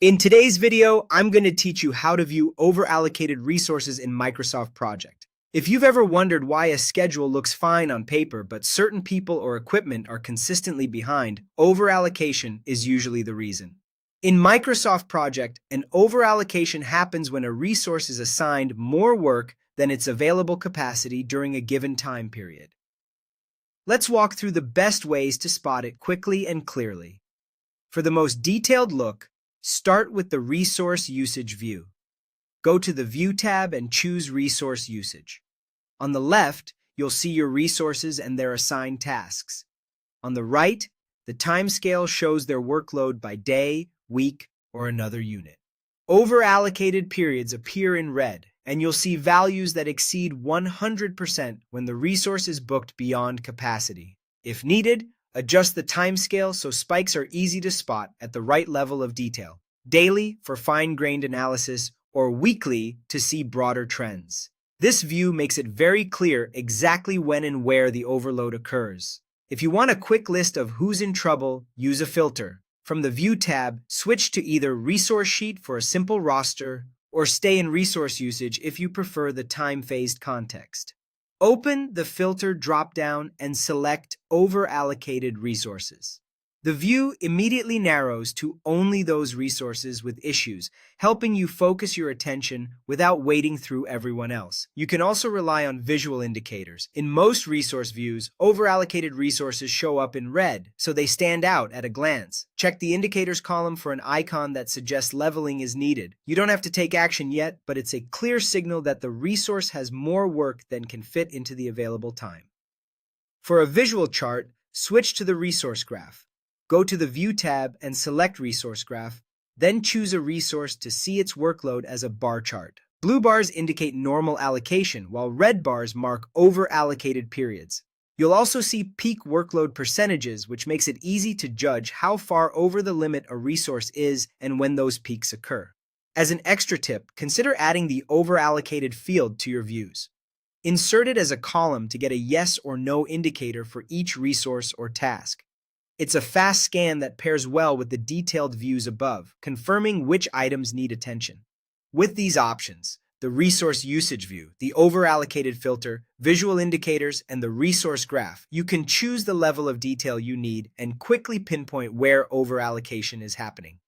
In today's video, I'm going to teach you how to view overallocated resources in Microsoft Project. If you've ever wondered why a schedule looks fine on paper but certain people or equipment are consistently behind, overallocation is usually the reason. In Microsoft Project, an overallocation happens when a resource is assigned more work than its available capacity during a given time period. Let's walk through the best ways to spot it quickly and clearly. For the most detailed look, start with the Resource Usage view. Go to the View tab and choose Resource Usage. On the left, you'll see your resources and their assigned tasks. On the right, the timescale shows their workload by day, week, or another unit. Overallocated periods appear in red, and you'll see values that exceed 100% when the resource is booked beyond capacity. If needed, adjust the timescale so spikes are easy to spot at the right level of detail. Daily for fine-grained analysis, or weekly to see broader trends. This view makes it very clear exactly when and where the overload occurs. If you want a quick list of who's in trouble, use a filter. From the View tab, switch to either Resource Sheet for a simple roster, or stay in Resource Usage if you prefer the time-phased context. Open the Filter drop-down and select Overallocated Resources. The view immediately narrows to only those resources with issues, helping you focus your attention without wading through everyone else. You can also rely on visual indicators. In most resource views, overallocated resources show up in red, so they stand out at a glance. Check the Indicators column for an icon that suggests leveling is needed. You don't have to take action yet, but it's a clear signal that the resource has more work than can fit into the available time. For a visual chart, switch to the Resource Graph. Go to the View tab and select Resource Graph, then choose a resource to see its workload as a bar chart. Blue bars indicate normal allocation, while red bars mark overallocated periods. You'll also see peak workload percentages, which makes it easy to judge how far over the limit a resource is and when those peaks occur. As an extra tip, consider adding the overallocated field to your views. Insert it as a column to get a yes or no indicator for each resource or task. It's a fast scan that pairs well with the detailed views above, confirming which items need attention. With these options, the Resource Usage view, the Overallocated filter, visual indicators, and the Resource Graph, you can choose the level of detail you need and quickly pinpoint where overallocation is happening.